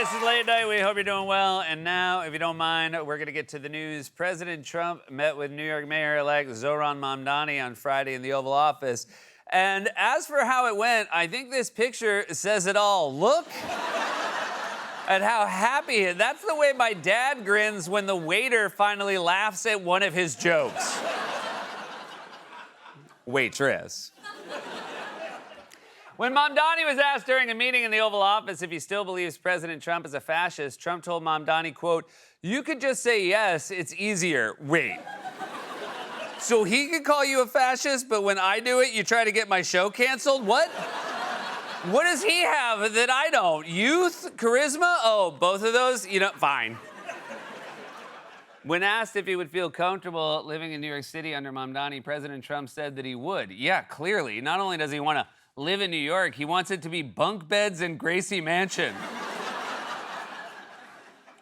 This is Late Night. We hope you're doing well. And now, if you don't mind, we're going to get to the news. President Trump met with New York Mayor-elect Zohran Mamdani on Friday in the Oval Office. And as for how it went, I think this picture says it all. Look at how happy he is. That's the way my dad grins when the waiter finally laughs at one of his jokes. Waitress. When Mamdani was asked during a meeting in the Oval Office if he still believes President Trump is a fascist, Trump told Mamdani, quote, "You could just say yes, it's easier." Wait. So he could call you a fascist, but when I do it, you try to get my show canceled? What? What does he have that I don't? Youth? Charisma? Oh, both of those? You know, fine. When asked if he would feel comfortable living in New York City under Mamdani, President Trump said that he would. Yeah, clearly. Not only does he want to live in New York, he wants it to be bunk beds in Gracie Mansion.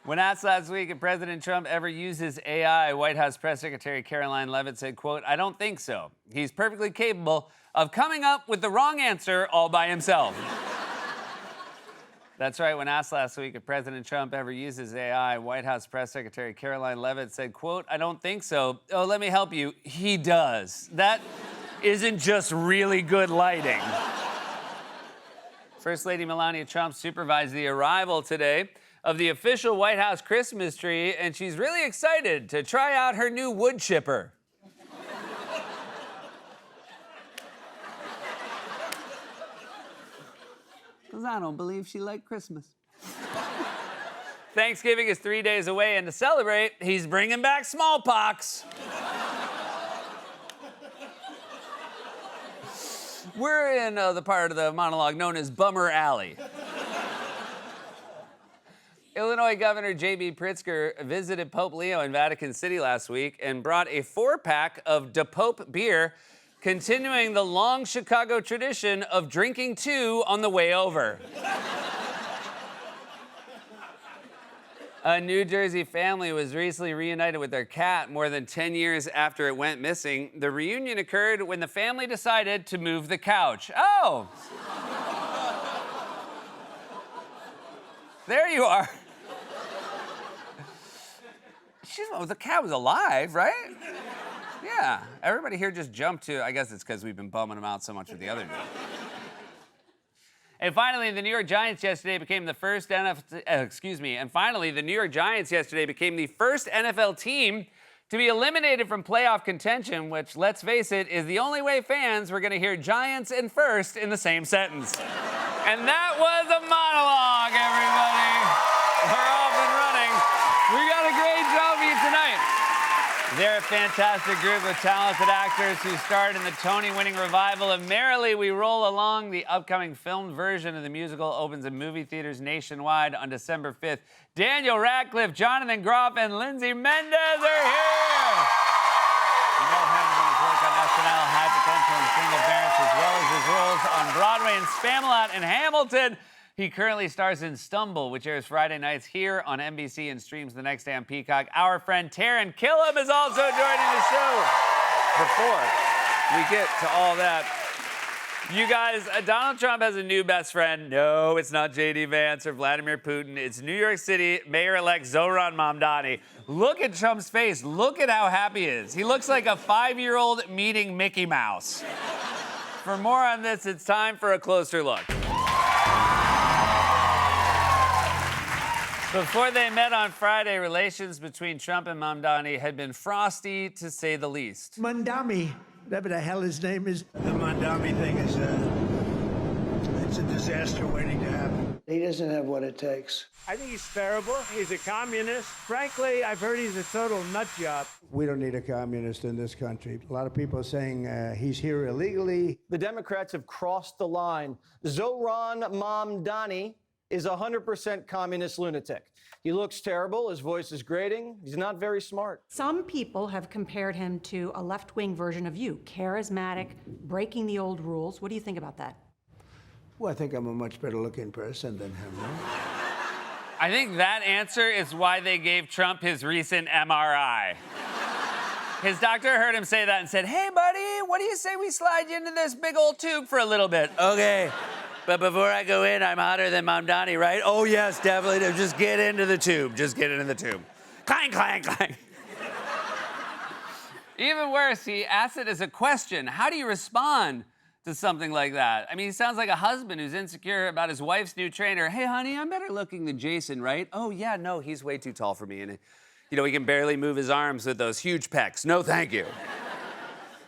When asked last week if President Trump ever uses AI, White House Press Secretary Caroline Leavitt said, quote, "I don't think so. He's perfectly capable of coming up with the wrong answer all by himself." That's right. When asked last week if President Trump ever uses AI, White House Press Secretary Caroline Leavitt said, quote, "I don't think so. Oh, let me help you. He does. That isn't just really good lighting." First Lady Melania Trump supervised the arrival today of the official White House Christmas tree, and she's really excited to try out her new wood chipper. Because I don't believe she liked Christmas. Thanksgiving is 3 days away, and to celebrate, he's bringing back smallpox. We're in the part of the monologue known as Bummer Alley. Illinois Governor J.B. Pritzker visited Pope Leo in Vatican City last week and brought a 4-pack of Da Pope beer, continuing the long Chicago tradition of drinking 2 on the way over. A New Jersey family was recently reunited with their cat more than 10 years after it went missing. The reunion occurred when the family decided to move the couch. Oh! There you are. The cat was alive, right? Yeah. Everybody here just jumped to, I guess it's because we've been bumming them out so much with the other dude. And finally, the New York Giants yesterday became the first NFL team to be eliminated from playoff contention, which, let's face it, is the only way fans were going to hear Giants and first in the same sentence. And that was a monologue, everybody. We're off and running. We got a great show for you tonight. They're a fantastic group of talented actors who starred in the Tony-winning revival of Merrily We Roll Along. The upcoming filmed version of the musical opens in movie theaters nationwide on December 5th. Daniel Radcliffe, Jonathan Groff, and Lindsay Mendez are here. You know him from his work on SNL, High Potential, and Single Parents, as well as his roles on Broadway in Spamalot and Hamilton. He currently stars in Stumble, which airs Friday nights here on NBC and streams the next day on Peacock. Our friend Taran Killam is also joining the show. Before we get to all that, you guys, Donald Trump has a new best friend. No, it's not J.D. Vance or Vladimir Putin. It's New York City Mayor-elect Zohran Mamdani. Look at Trump's face. Look at how happy he is. He looks like a 5-year-old meeting Mickey Mouse. For more on this, it's time for a closer look. Before they met on Friday, relations between Trump and Mamdani had been frosty, to say the least. Mamdani, whatever the hell his name is. The Mamdani thing is it's a disaster waiting to happen. He doesn't have what it takes. I think he's terrible. He's a communist. Frankly, I've heard he's a total nut job. We don't need a communist in this country. A lot of people are saying he's here illegally. The Democrats have crossed the line. Zohran Mamdani is a 100% communist lunatic. He looks terrible, his voice is grating, he's not very smart. Some people have compared him to a left-wing version of you, charismatic, breaking the old rules. What do you think about that? Well, I think I'm a much better looking person than him, no? I think that answer is why they gave Trump his recent MRI. His doctor heard him say that and said, "Hey, buddy, what do you say we slide you into this big old tube for a little bit?" Okay. But before I go in, I'm hotter than Mamdani, right? Oh, yes, definitely. Just get into the tube. Just get into the tube. Clang, clang, clang. Even worse, he asked it as a question. How do you respond to something like that? I mean, he sounds like a husband who's insecure about his wife's new trainer. Hey, honey, I'm better looking than Jason, right? Oh, yeah, no, he's way too tall for me. And, you know, he can barely move his arms with those huge pecs. No, thank you.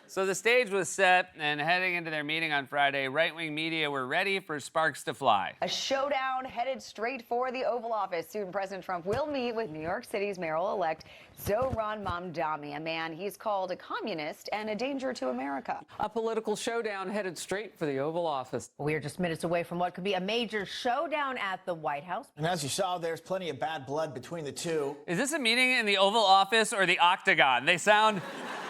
So the stage was set, and heading into their meeting on Friday, right-wing media were ready for sparks to fly. A showdown headed straight for the Oval Office. Soon, President Trump will meet with New York City's mayoral-elect Zohran Mamdani, a man he's called a communist and a danger to America. A political showdown headed straight for the Oval Office. We're just minutes away from what could be a major showdown at the White House. And as you saw, there's plenty of bad blood between the two. Is this a meeting in the Oval Office or the Octagon? They sound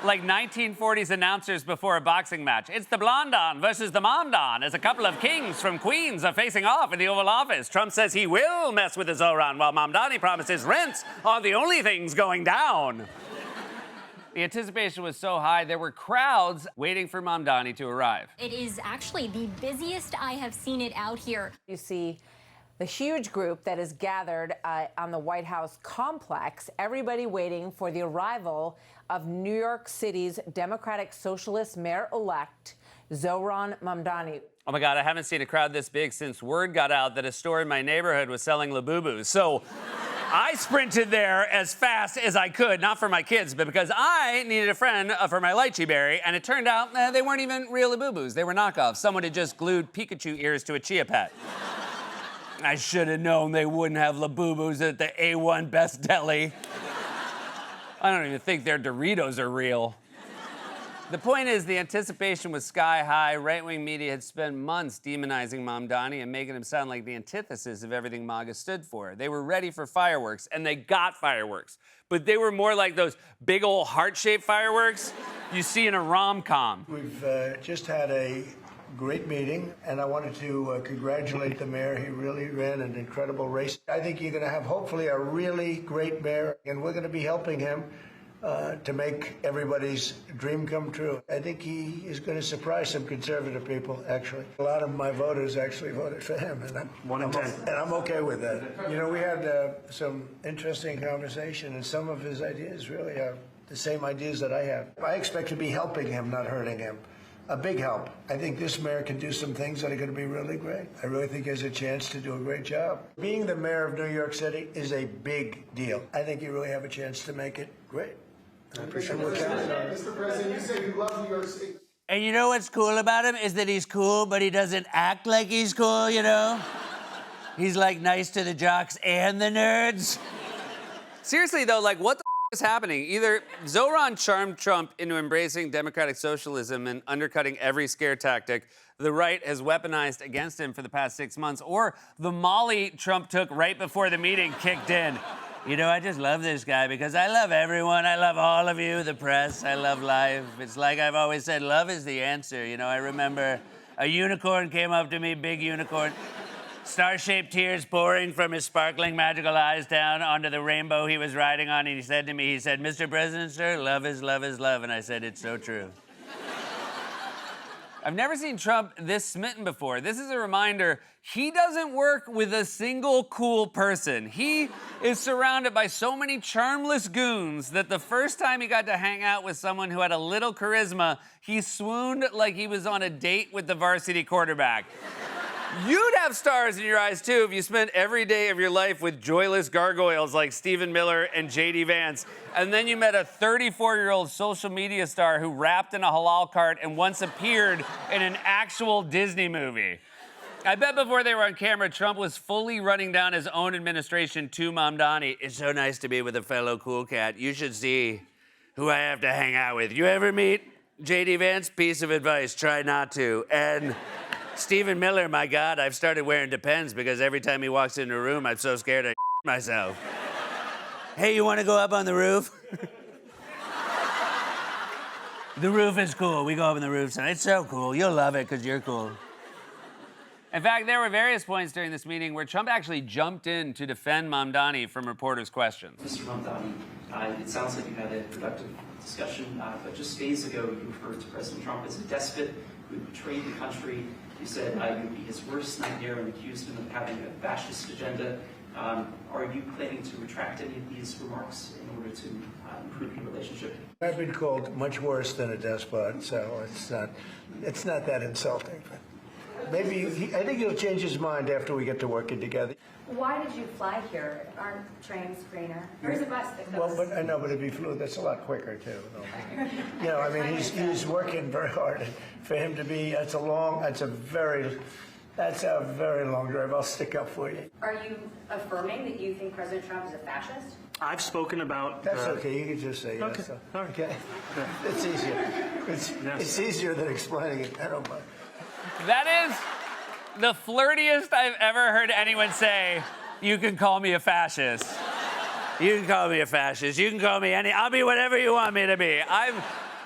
like 1940s announcers before a boxing match. It's the Blondon versus the Mamdon as a couple of kings from Queens are facing off in the Oval Office. Trump says he will mess with the Zohran, while Mamdani promises rents are the only things going down. The anticipation was so high, there were crowds waiting for Mamdani to arrive. It is actually the busiest I have seen it out here. You see the huge group that is gathered on the White House complex, everybody waiting for the arrival of New York City's Democratic Socialist mayor-elect, Zohran Mamdani. Oh my God, I haven't seen a crowd this big since word got out that a store in my neighborhood was selling Labubus. So I sprinted there as fast as I could, not for my kids, but because I needed a friend for my lychee berry, and it turned out they weren't even real Labubus. They were knockoffs. Someone had just glued Pikachu ears to a Chia Pet. I should have known they wouldn't have Labubus at the A1 Best Deli. I don't even think their Doritos are real. The point is, the anticipation was sky high. Right-wing media had spent months demonizing Mamdani and making him sound like the antithesis of everything MAGA stood for. They were ready for fireworks, and they got fireworks. But they were more like those big old heart-shaped fireworks you see in a rom-com. We've just had a great meeting, and I wanted to congratulate the mayor. He really ran an incredible race. I think you're going to have, hopefully, a really great mayor, and we're going to be helping him to make everybody's dream come true. I think he is going to surprise some conservative people, actually. A lot of my voters actually voted for him, and I'm okay with that. You know, we had some interesting conversation, and some of his ideas really are the same ideas that I have. I expect to be helping him, not hurting him. A big help. I think this mayor can do some things that are going to be really great. I really think he has a chance to do a great job. Being the mayor of New York City is a big deal. I think you really have a chance to make it great. I appreciate what you're doing. Mr. President, you say you love New York City. And you know what's cool about him is that he's cool, but he doesn't act like he's cool, you know? He's like nice to the jocks and the nerds. Seriously though, like what the is happening? Either Zohran charmed Trump into embracing democratic socialism and undercutting every scare tactic the right has weaponized against him for the past 6 months, or the molly Trump took right before the meeting kicked in. You know, I just love this guy because I love everyone. I love all of you, the press. I love life. It's like I've always said, love is the answer. You know, I remember a unicorn came up to me, big unicorn, star-shaped tears pouring from his sparkling magical eyes down onto the rainbow he was riding on, and he said to me, Mr. President, sir, love is love is love. And I said, it's so true. I've never seen Trump this smitten before. This is a reminder, he doesn't work with a single cool person. He is surrounded by so many charmless goons that the first time he got to hang out with someone who had a little charisma, he swooned like he was on a date with the varsity quarterback. You'd have stars in your eyes, too, if you spent every day of your life with joyless gargoyles like Stephen Miller and J.D. Vance, and then you met a 34-year-old social media star who rapped in a halal cart and once appeared in an actual Disney movie. I bet before they were on camera, Trump was fully running down his own administration to Mamdani. It's so nice to be with a fellow cool cat. You should see who I have to hang out with. You ever meet J.D. Vance? Piece of advice, try not to. And Stephen Miller, my God, I've started wearing Depends because every time he walks into a room, I'm so scared I myself. Hey, you want to go up on the roof? The roof is cool. We go up on the roof tonight. It's so cool. You'll love it because you're cool. In fact, there were various points during this meeting where Trump actually jumped in to defend Mamdani from reporters' questions. Mr. Mamdani, it sounds like you had a productive discussion, but just days ago you referred to President Trump as a despot who betrayed the country. You said you'd be his worst nightmare and accused him of having a fascist agenda. Are you planning to retract any of these remarks in order to improve your relationship? I've been called much worse than a despot, so it's not that insulting. Maybe I think he'll change his mind after we get to working together. Why did you fly here? Aren't trains greener? There's a bus that goes. Well, but I know, but if he flew, that's a lot quicker too. You know, I mean, he's working very hard. For him to be, that's a very long drive. I'll stick up for you. Are you affirming that you think President Trump is a fascist? I've spoken about. That's okay. You can just say okay. yes. Okay. It's easier. It's easier than explaining it. I don't mind. That is the flirtiest I've ever heard anyone say, you can call me a fascist. You can call me a fascist. You can call me I'll be whatever you want me to be. I've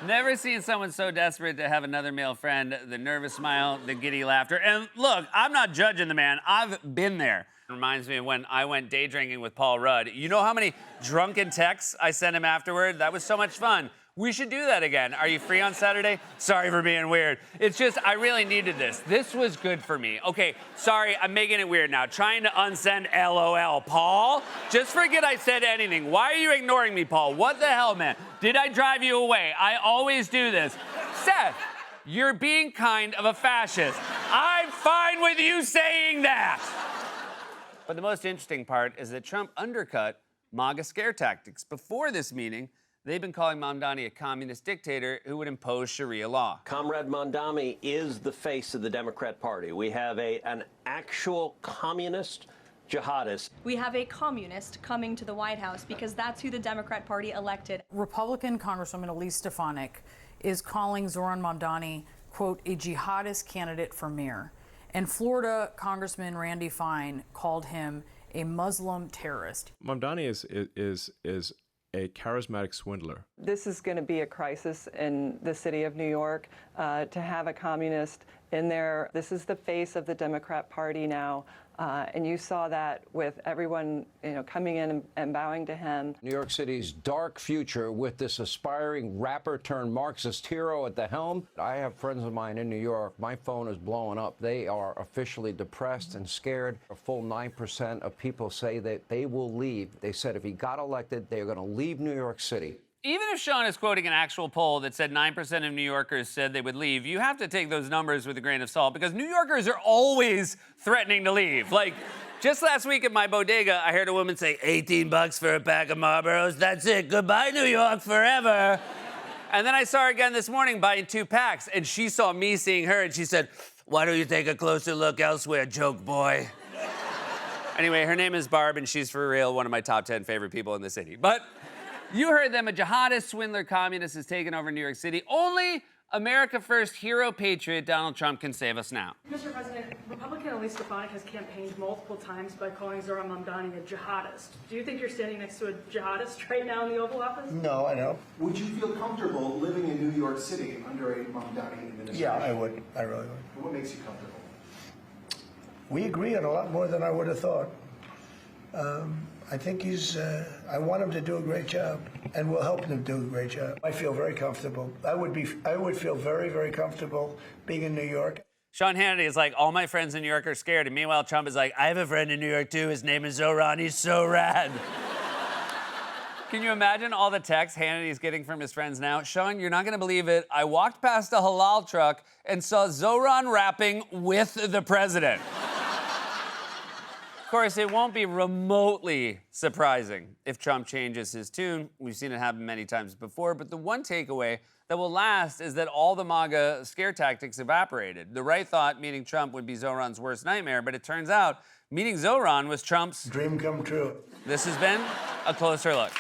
never seen someone so desperate to have another male friend. The nervous smile, the giddy laughter. And look, I'm not judging the man. I've been there. It reminds me of when I went day drinking with Paul Rudd. You know how many drunken texts I sent him afterward? That was so much fun. We should do that again. Are you free on Saturday? Sorry for being weird. It's just, I really needed this. This was good for me. Okay, sorry, I'm making it weird now. Trying to unsend LOL. Paul, just forget I said anything. Why are you ignoring me, Paul? What the hell, man? Did I drive you away? I always do this. Seth, you're being kind of a fascist. I'm fine with you saying that. But the most interesting part is that Trump undercut MAGA scare tactics. Before this meeting, they've been calling Mamdani a communist dictator who would impose Sharia law. Comrade Mamdani is the face of the Democrat Party. We have an actual communist jihadist. We have a communist coming to the White House because that's who the Democrat Party elected. Republican Congresswoman Elise Stefanik is calling Zohran Mamdani, quote, a jihadist candidate for mayor. And Florida Congressman Randy Fine called him a Muslim terrorist. Mamdani is a charismatic swindler. This is going to be a crisis in the city of New York. To have a communist in there, this is the face of the Democrat Party now. And you saw that with everyone, coming in and bowing to him. New York City's dark future with this aspiring rapper turned Marxist hero at the helm. I have friends of mine in New York. My phone is blowing up. They are officially depressed and scared. A full 9% of people say that they will leave. They said if he got elected, they are going to leave New York City. Even if Sean is quoting an actual poll that said 9% of New Yorkers said they would leave, you have to take those numbers with a grain of salt because New Yorkers are always threatening to leave. Like, just last week at my bodega, I heard a woman say, $18 for a pack of Marlboros, that's it, goodbye New York forever. And then I saw her again this morning buying 2 packs, and she saw me seeing her, and she said, why don't you take a closer look elsewhere, joke boy? Anyway, her name is Barb, and she's for real one of my top 10 favorite people in the city. But you heard them, a jihadist, swindler, communist has taken over New York City. Only America First hero patriot Donald Trump can save us now. Mr. President, Republican Elise Stefanik has campaigned multiple times by calling Zohran Mamdani a jihadist. Do you think you're standing next to a jihadist right now in the Oval Office? No, I don't. Would you feel comfortable living in New York City under a Mamdani administration? Yeah, I would. I really would. What makes you comfortable? We agree on a lot more than I would have thought. I think I want him to do a great job, and we'll help him do a great job. I feel very comfortable. I would feel very, very comfortable being in New York. Sean Hannity is like, all my friends in New York are scared. And meanwhile, Trump is like, I have a friend in New York too. His name is Zohran. He's so rad. Can you imagine all the texts Hannity's getting from his friends now? Sean, you're not going to believe it. I walked past a halal truck and saw Zohran rapping with the president. Of course, it won't be remotely surprising if Trump changes his tune. We've seen it happen many times before, but the one takeaway that will last is that all the MAGA scare tactics evaporated. The right thought meeting Trump would be Zohran's worst nightmare, but it turns out meeting Zohran was Trump's dream come true. This has been A Closer Look.